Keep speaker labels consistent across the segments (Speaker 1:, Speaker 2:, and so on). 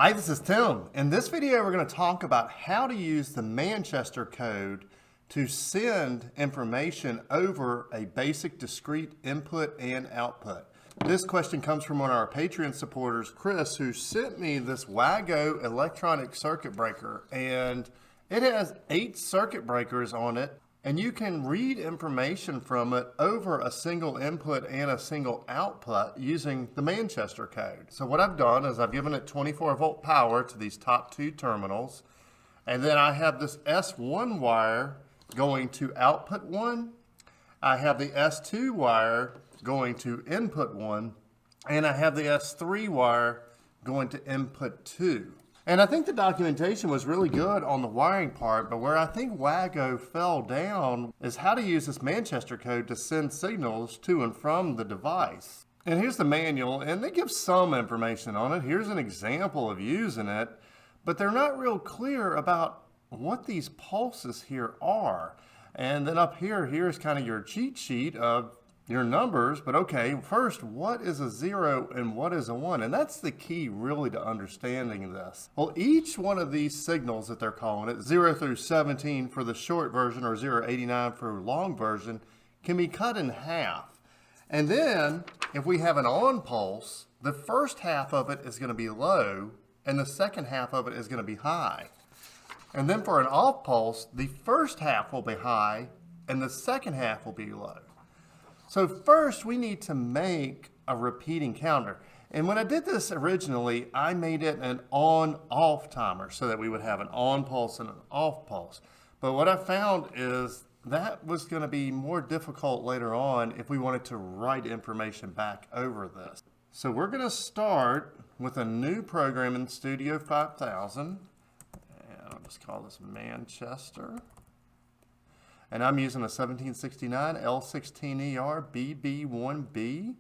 Speaker 1: Hi, this is Tim. In this video, we're going to talk about how to use the Manchester code to send information over a basic discrete input and output. This question comes from one of our Patreon supporters, Chris, who sent me this Wago Electronic Circuit Breaker, and it has 8 circuit breakers on it, and you can read information from it over a single input and a single output using the Manchester code. So what I've done is I've given it 24 volt power to these top 2 terminals, and then I have this S1 wire going to output 1. I have the S2 wire going to input 1, and I have the S3 wire going to input 2. And I think the documentation was really good on the wiring part, but where I think Wago fell down is how to use this Manchester code to send signals to and from the device. And here's the manual, and they give some information on it. Here's an example of using it, but they're not real clear about what these pulses here are. And then up here, here's kind of your cheat sheet of your numbers, but okay, first, what is a 0 and what is a 1? And that's the key really to understanding this. Well, each one of these signals that they're calling it, 0 through 17 for the short version or 0 to 89 for long version, can be cut in half. And then if we have an on pulse, the first half of it is going to be low and the second half of it is going to be high. And then for an off pulse, the first half will be high and the second half will be low. So first we need to make a repeating counter. And when I did this originally, I made it an on-off timer so that we would have an on pulse and an off pulse. But what I found is that was going to be more difficult later on if we wanted to write information back over this. So we're going to start with a new program in Studio 5000. And I'll just call this Manchester. And I'm using a 1769 L16ER BB1B.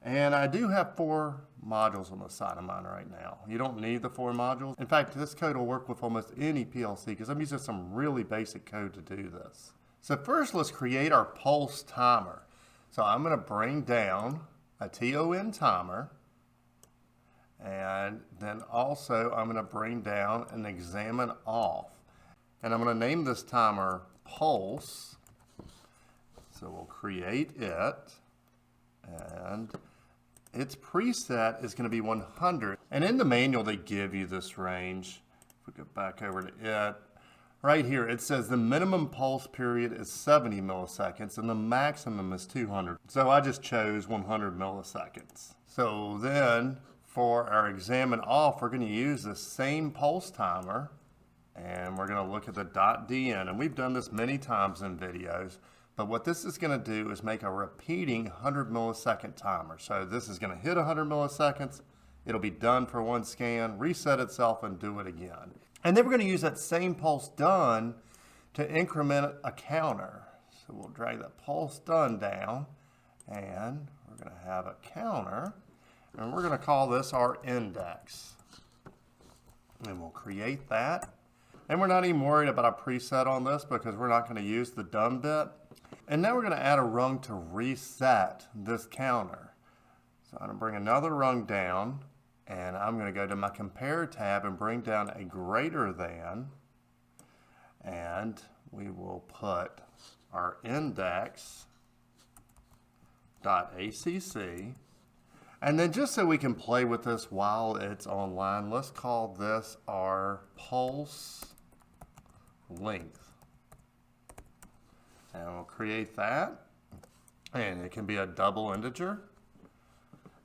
Speaker 1: And I do have 4 modules on the side of mine right now. You don't need the 4 modules. In fact, this code will work with almost any PLC because I'm using some really basic code to do this. So first, let's create our pulse timer. So I'm going to bring down a TON timer. And then also I'm going to bring down an examine off. And I'm going to name this timer pulse. So we'll create it, and its preset is going to be 100. And in the manual they give you this range. If we go back over to it, right here it says the minimum pulse period is 70 milliseconds and the maximum is 200. So I just chose 100 milliseconds. So then for our examine off, we're going to use the same pulse timer. And we're going to look at the .dn, and we've done this many times in videos, but what this is going to do is make a repeating 100 millisecond timer. So this is going to hit 100 milliseconds, it'll be done for 1 scan, reset itself, and do it again. And then we're going to use that same pulse done to increment a counter. So we'll drag that pulse done down, and we're going to have a counter, and we're going to call this our index. And we'll create that. And we're not even worried about a preset on this because we're not going to use the done bit. And now we're going to add a rung to reset this counter. So I'm going to bring another rung down, and I'm going to go to my compare tab and bring down a greater than, and we will put our index.acc. And then just so we can play with this while it's online, let's call this our pulse length. And we'll create that. And it can be a double integer.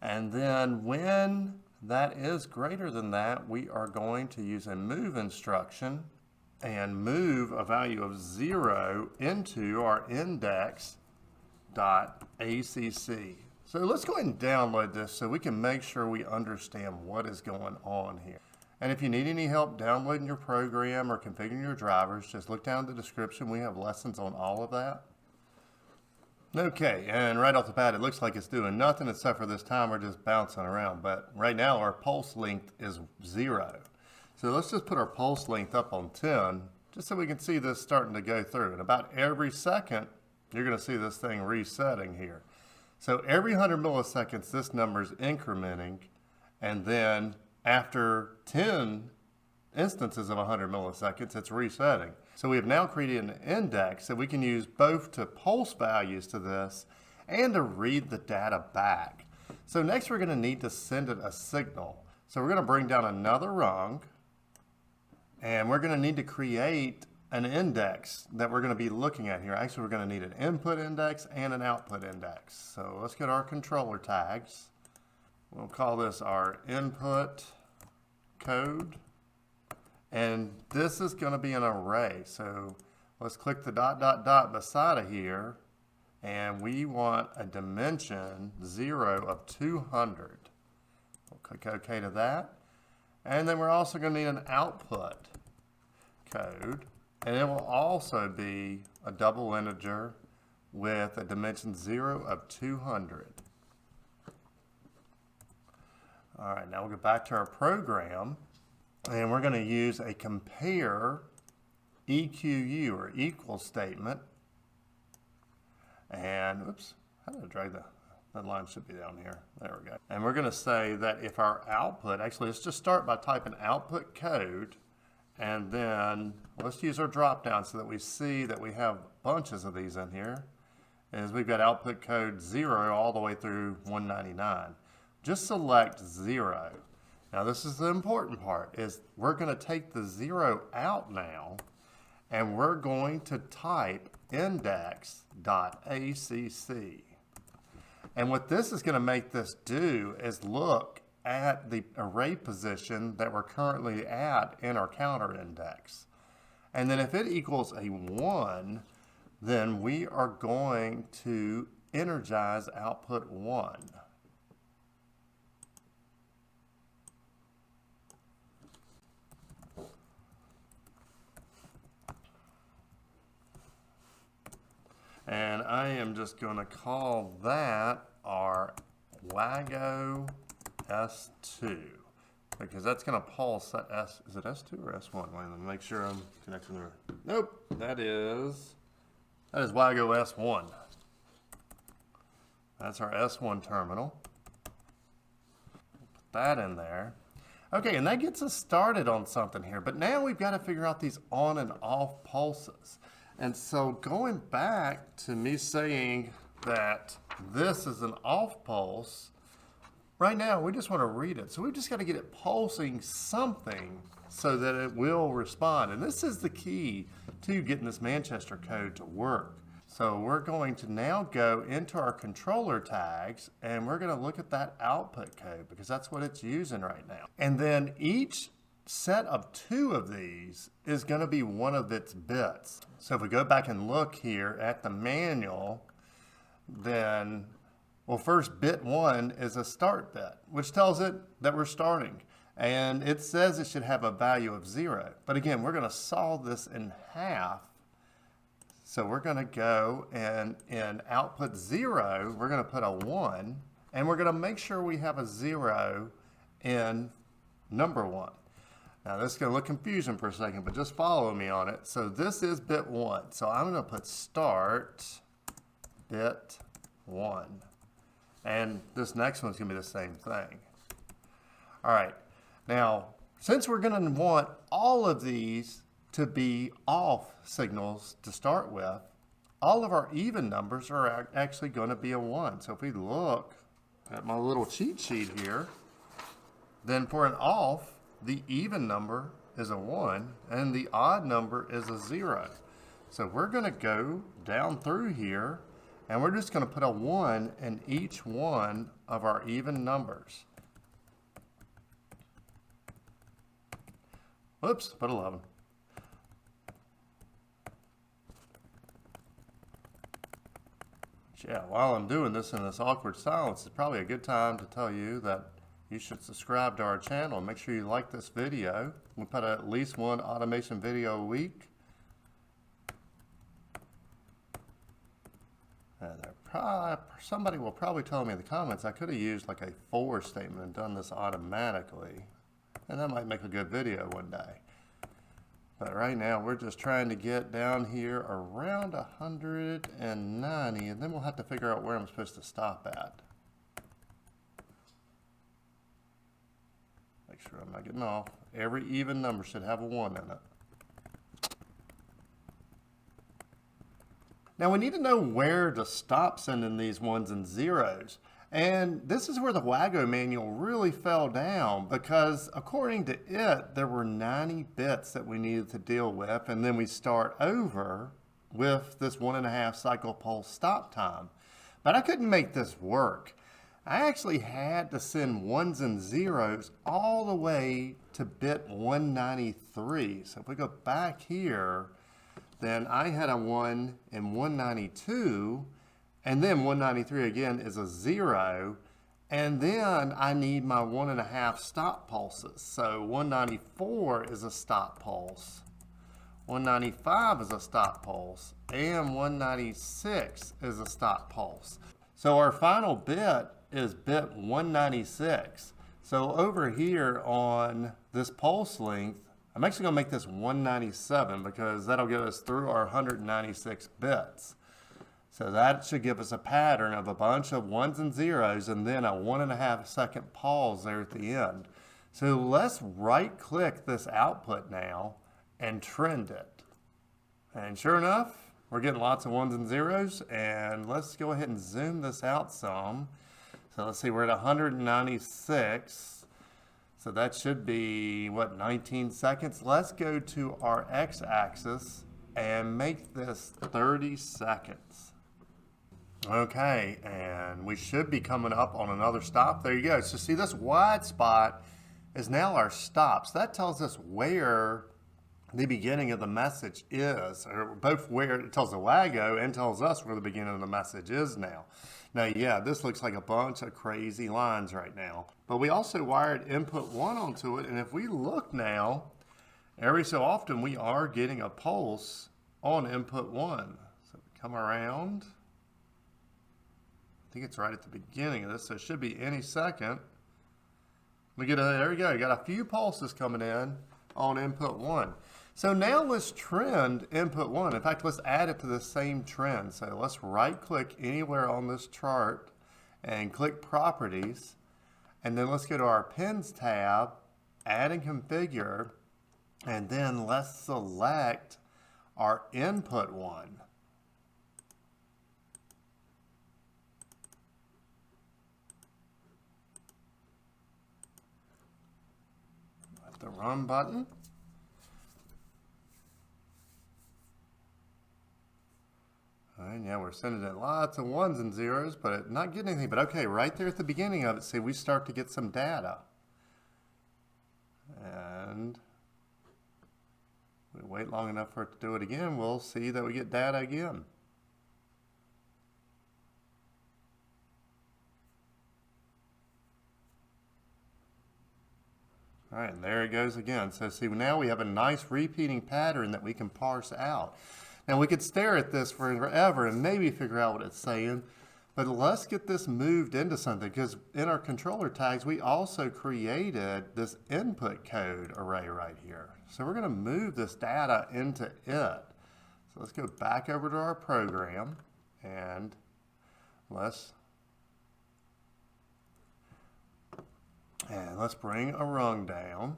Speaker 1: And then when that is greater than that, we are going to use a move instruction and move a value of 0 into our index.acc. So let's go ahead and download this so we can make sure we understand what is going on here. And if you need any help downloading your program or configuring your drivers, just look down in the description. We have lessons on all of that. Okay, and right off the bat, it looks like it's doing nothing except for this timer just bouncing around. But right now, our pulse length is 0. So let's just put our pulse length up on 10, just so we can see this starting to go through. And about every second, you're going to see this thing resetting here. So every 100 milliseconds, this number is incrementing, and then after 10 instances of 100 milliseconds, it's resetting. So we have now created an index that we can use both to pulse values to this and to read the data back. So next we're going to need to send it a signal. So we're going to bring down another rung, and we're going to need to create an index that we're going to be looking at here. Actually, we're going to need an input index and an output index. So let's get our controller tags. We'll call this our input code. And this is going to be an array. So let's click the ... beside it here. And we want a dimension 0 of 200. We'll click OK to that. And then we're also going to need an output code. And it will also be a double integer with a dimension 0 of 200. All right, now we'll go back to our program. And we're going to use a compare EQU, or equal statement. And, oops, how did I drag that line should be down here. There we go. And we're going to say that if our output, actually let's just start by typing output code, and then let's use our drop down so that we see that we have bunches of these in here. Is we've got output code 0 all the way through 199. Just select 0. Now this is the important part, is we're going to take the 0 out now, and we're going to type index.acc. And what this is going to make this do is look at the array position that we're currently at in our counter index. And then if it equals a 1, then we are going to energize output 1. And I am just going to call that our Wago S2, because that's going to pulse that S. Is it S2 or S1? Wait, let me make sure I'm connecting there. Nope, that is Wago S1. That's our S1 terminal. Put that in there. Okay, and that gets us started on something here, but now we've got to figure out these on and off pulses. And so going back to me saying that this is an off pulse, right now we just want to read it. So we've just got to get it pulsing something so that it will respond. And this is the key to getting this Manchester code to work. So we're going to now go into our controller tags, and we're going to look at that output code because that's what it's using right now. And then each set of 2 of these is going to be one of its bits. So if we go back and look here at the manual, then, well, first bit 1 is a start bit, which tells it that we're starting. And it says it should have a value of 0. But again, we're going to saw this in half. So we're going to go and in output 0, we're going to put a 1. And we're going to make sure we have a 0 in number 1. Now this is going to look confusing for a second, but just follow me on it. So this is bit 1. So I'm going to put start bit 1. And this next one's going to be the same thing. All right. Now, since we're going to want all of these to be off signals to start with, all of our even numbers are actually going to be a 1. So if we look at my little cheat sheet here, then for an off, the even number is a 1 and the odd number is a 0. So we're going to go down through here and we're just going to put a 1 in each one of our even numbers. Whoops, put 11. Yeah, while I'm doing this in this awkward silence, it's probably a good time to tell you that you should subscribe to our channel and make sure you like this video. We put at least one automation video a week. Somebody will probably tell me in the comments I could have used like a for statement and done this automatically. And that might make a good video one day. But right now we're just trying to get down here around 190, and then we'll have to figure out where I'm supposed to stop at. Make sure I'm not getting off. Every even number should have a 1 in it. Now we need to know where to stop sending these 1s and 0s. And this is where the Wago manual really fell down, because according to it, there were 90 bits that we needed to deal with, and then we start over with this 1.5 cycle pulse stop time. But I couldn't make this work. I actually had to send 1s and 0s all the way to bit 193. So if we go back here, then I had a 1 in 192, and then 193 again is a 0, and then I need my 1.5 stop pulses. So 194 is a stop pulse, 195 is a stop pulse, and 196 is a stop pulse. So our final bit is bit 196. So over here on this pulse length, I'm actually going to make this 197 because that'll get us through our 196 bits. So that should give us a pattern of a bunch of 1s and 0s and then a 1.5 second pause there at the end. So let's right click this output now and trend it. And sure enough, we're getting lots of 1s and 0s, and let's go ahead and zoom this out some. So let's see, we're at 196. So that should be, what, 19 seconds? Let's go to our x-axis and make this 30 seconds. Okay, and we should be coming up on another stop. There you go. So see, this wide spot is now our stop. So that tells us where the beginning of the message is, or both where it tells the Wago and tells us where the beginning of the message is now. Now, yeah, this looks like a bunch of crazy lines right now. But we also wired input 1 onto it, and if we look now, every so often we are getting a pulse on input 1. So we come around. I think it's right at the beginning of this, so it should be any second. We get there we go, got a few pulses coming in on input 1. So now let's trend input 1. In fact, let's add it to the same trend. So let's right click anywhere on this chart and click properties. And then let's go to our pins tab, add and configure, and then let's select our input 1. Hit the run button. And yeah, we're sending it lots of 1s and 0s, but not getting anything. But okay, right there at the beginning of it, see, we start to get some data. And we wait long enough for it to do it again, we'll see that we get data again. All right, and there it goes again. So see, now we have a nice repeating pattern that we can parse out. Now we could stare at this forever and maybe figure out what it's saying, but let's get this moved into something, because in our controller tags, we also created this input code array right here. So we're going to move this data into it. So let's go back over to our program and let's bring a rung down.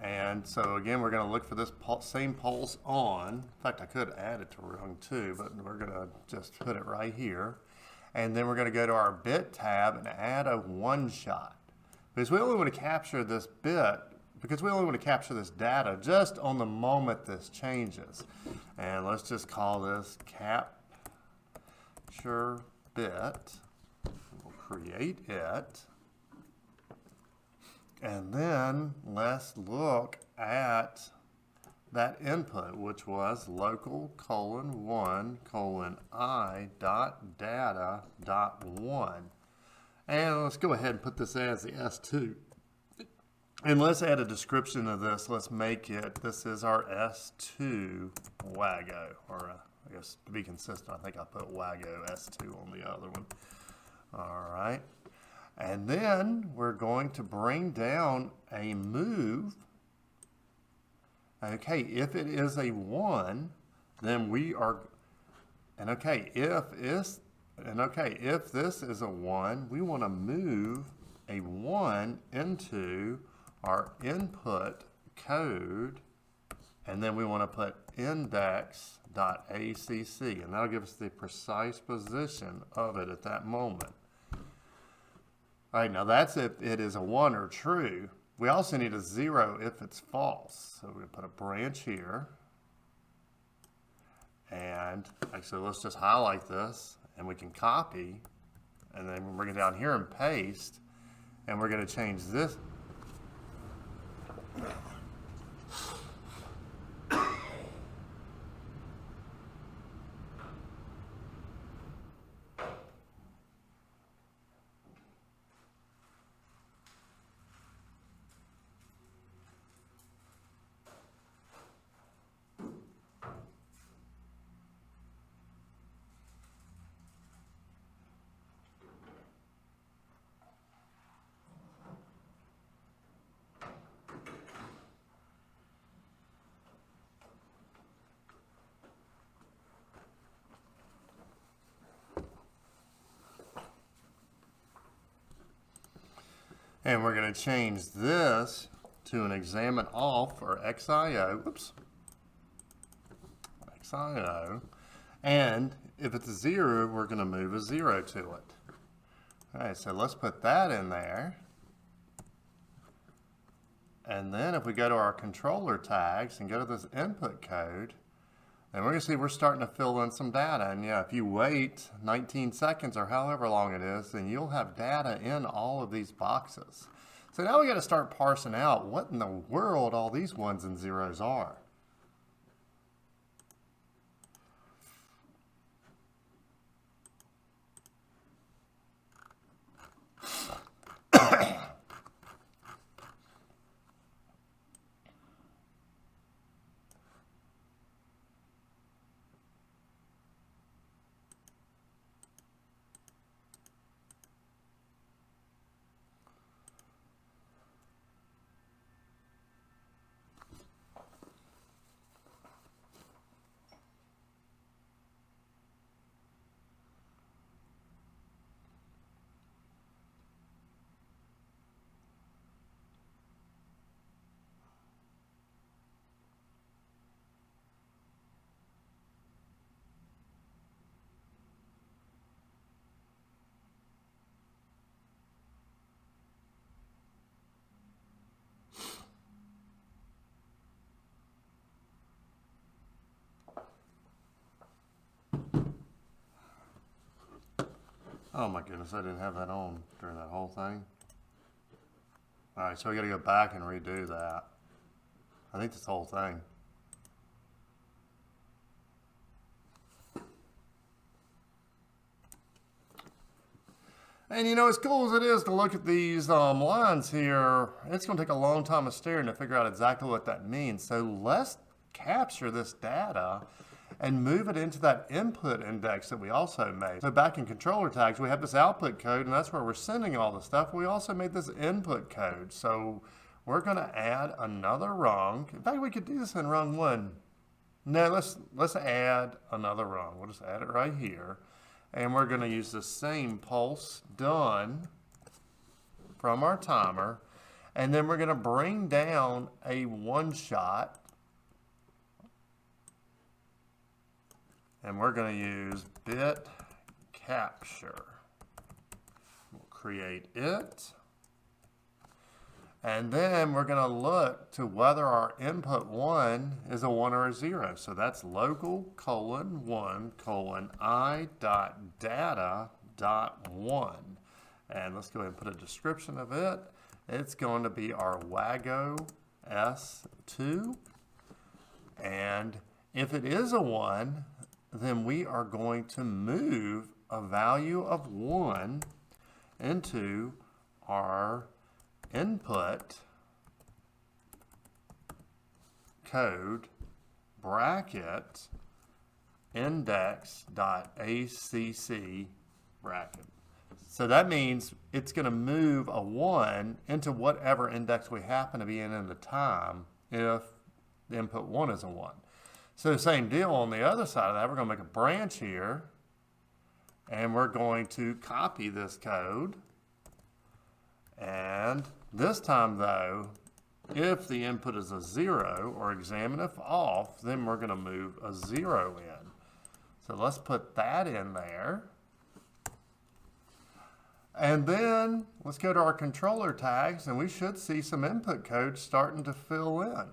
Speaker 1: And so again, we're going to look for this same pulse on. In fact, I could add it to rung 2, but we're going to just put it right here. And then we're going to go to our bit tab and add a 1 shot. Because we only want to capture this bit, because we only want to capture this data just on the moment this changes. And let's just call this capture bit. We'll create it. And then let's look at that input, which was local:1:i.data.1. And let's go ahead and put this as the S2. And let's add a description of this. Let's make it, this is our S2 Wago, or I guess to be consistent, I think I put Wago S2 on the other one. All right. And then we're going to bring down a move. Okay, if it is a 1, then we are, if this is a 1, we want to move a 1 into our input code, and then we want to put index.acc, and that'll give us the precise position of it at that moment. All right, now that's if it is a 1 or true. We also need a 0 if it's false. So we're going to put a branch here. And actually, let's just highlight this, and we can copy, and then we'll bring it down here and paste, and we're going to change this. And we're going to change this to an examine off or XIO. Oops. XIO. And if it's a 0, we're going to move a 0 to it. All right, so let's put that in there. And then if we go to our controller tags and go to this input code, and we're going to see we're starting to fill in some data. And yeah, if you wait 19 seconds or however long it is, then you'll have data in all of these boxes. So now we got to start parsing out what in the world all these 1s and 0s are. Oh my goodness, I didn't have that on during that whole thing. All right, so we got to go back and redo that. I think this whole thing. And you know, as cool as it is to look at these lines here, it's going to take a long time of staring to figure out exactly what that means. So let's capture this data and move it into that input index that we also made. So back in controller tags, we have this output code, and that's where we're sending all the stuff. We also made this input code. So we're going to add another rung. In fact, we could do this in rung 1. No, let's add another rung. We'll just add it right here. And we're going to use the same pulse done from our timer. And then we're going to bring down a 1-shot. And we're going to use bit capture. We'll create it. And then we're going to look to whether our input 1 is a 1 or a 0. So that's local:1:I.data.1. And let's go ahead and put a description of it. It's going to be our Wago S2. And if it is a 1, then we are going to move a value of 1 into our input code bracket index.acc bracket. So that means it's going to move a 1 into whatever index we happen to be in the time if the input 1 is a 1. So the same deal on the other side of that, we're going to make a branch here, and we're going to copy this code, And this time though, if the input is a 0 or examine if off, then we're going to move a 0 in. So let's put that in there. And then let's go to our controller tags and we should see some input code starting to fill in.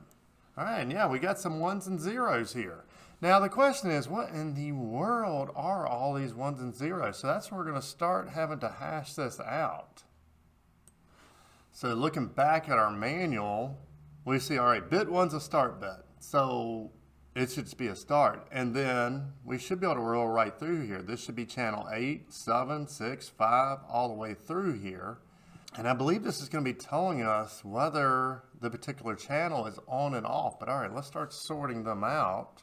Speaker 1: All right, and yeah, we got some 1s and 0s here. Now the question is, what in the world are all these 1s and 0s? So that's where we're going to start having to hash this out. So looking back at our manual, we see, all right, bit 1's a start bit. So it should be a start. And then we should be able to roll right through here. This should be channel 8, 7, 6, 5, all the way through here. And I believe this is going to be telling us whether the particular channel is on and off. But all right, let's start sorting them out.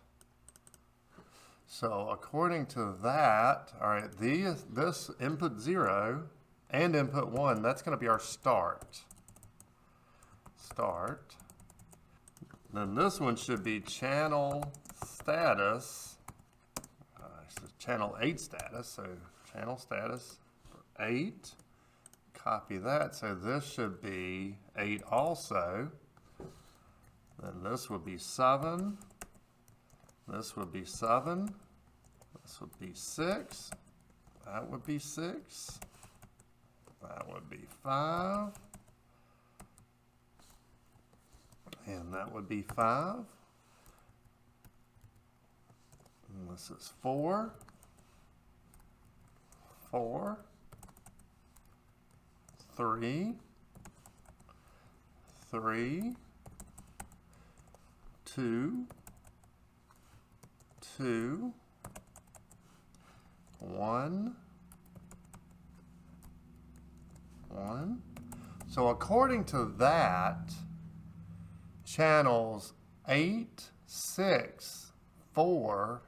Speaker 1: So according to that, all right, this input 0 and input 1, that's going to be our start. Start. Then this one should be channel status, channel 8 status, so channel status for 8. Copy that, so this should be 8 also. Then this would be 7. This would be 7. This would be 6. That would be 6. That would be 5. And that would be 5. And this is 4. 4. 3. 3. 2. 2. 1. 1. So according to that, channels 8, 6, 4,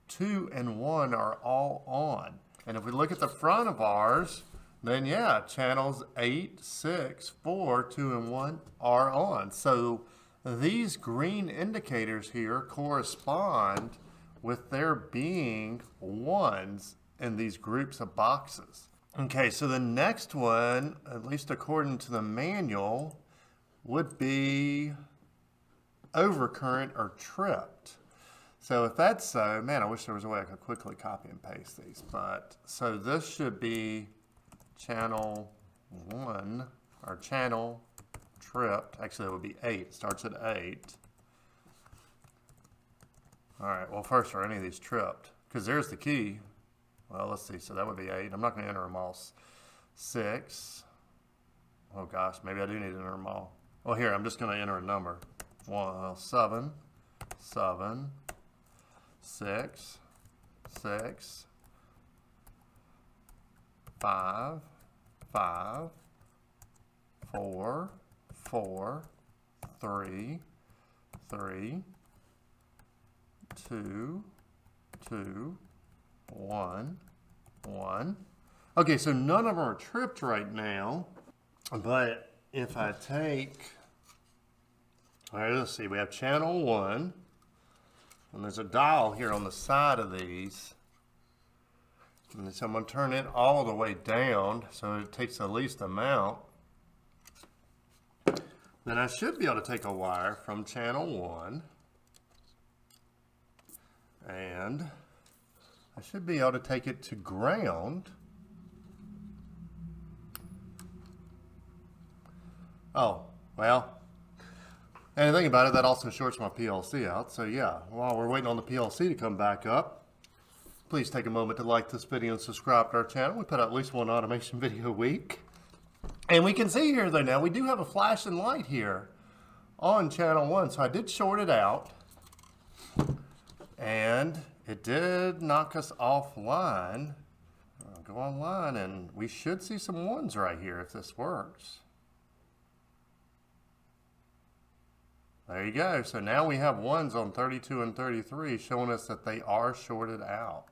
Speaker 1: 2, and 1 are all on. And if we look at the front of ours, then yeah, channels 8, 6, 4, 2, and 1 are on. So these green indicators here correspond with there being 1s in these groups of boxes. Okay, so the next one, at least according to the manual, would be overcurrent or tripped. So if that's so, man, I wish there was a way I could quickly copy and paste these. But so this should be channel 1 or channel tripped. Actually, it would be 8. It starts at 8. All right, well, first, are any of these tripped? Because there's the key. Well, let's see. So that would be 8. I'm not going to enter them all. 6. Oh, gosh, maybe I do need to enter them all. Well, here, I'm just going to enter a number. 7, 7, 6, 6, 5, 5, 4, 4, 3, 3, 2, 2, 1, 1. Okay, so none of them are tripped right now, but if I take, all right, let's see, we have channel 1, and there's a dial here on the side of these. And so I'm going to turn it all the way down so it takes the least amount. Then I should be able to take a wire from channel 1 and I should be able to take it to ground. Oh, well, and the thing about it, that also shorts my PLC out. So yeah, while we're waiting on the PLC to come back up, please take a moment to like this video and subscribe to our channel. We put out at least one automation video a week. And we can see here though now, we do have a flashing light here on channel 1. So I did short it out and it did knock us offline. I'll go online and we should see some 1s right here if this works. There you go. So now we have 1s on 32 and 33 showing us that they are shorted out.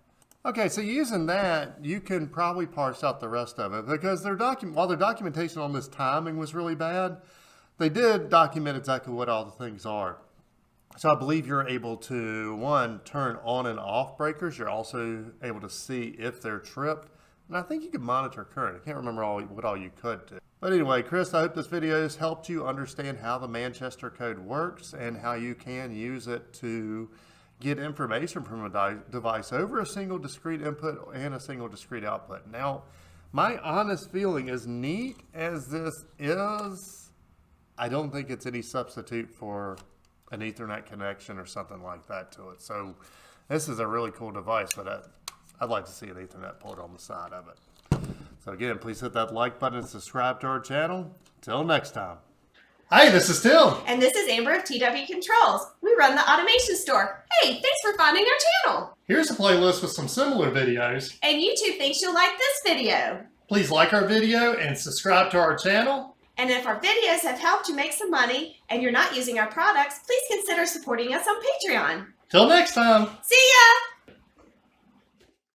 Speaker 1: Okay, so using that, you can probably parse out the rest of it because while their documentation on this timing was really bad, they did document exactly what all the things are. So I believe you're able to, 1, turn on and off breakers. You're also able to see if they're tripped. And I think you could monitor current. I can't remember what all you could do. But anyway, Chris, I hope this video has helped you understand how the Manchester code works and how you can use it to get information from a device over a single discrete input and a single discrete output. Now, my honest feeling, as neat as this is, I don't think it's any substitute for an Ethernet connection or something like that to it. So this is a really cool device, but I'd like to see an Ethernet port on the side of it. So again, please hit that like button and subscribe to our channel. Till next time. Hey, this is Tim.
Speaker 2: And this is Amber of TW Controls. We run the automation store. Hey, thanks for finding our channel.
Speaker 1: Here's a playlist with some similar videos.
Speaker 2: And YouTube thinks you'll like this video.
Speaker 1: Please like our video and subscribe to our channel.
Speaker 2: And if our videos have helped you make some money and you're not using our products, please consider supporting us on Patreon.
Speaker 1: Till next time.
Speaker 2: See ya!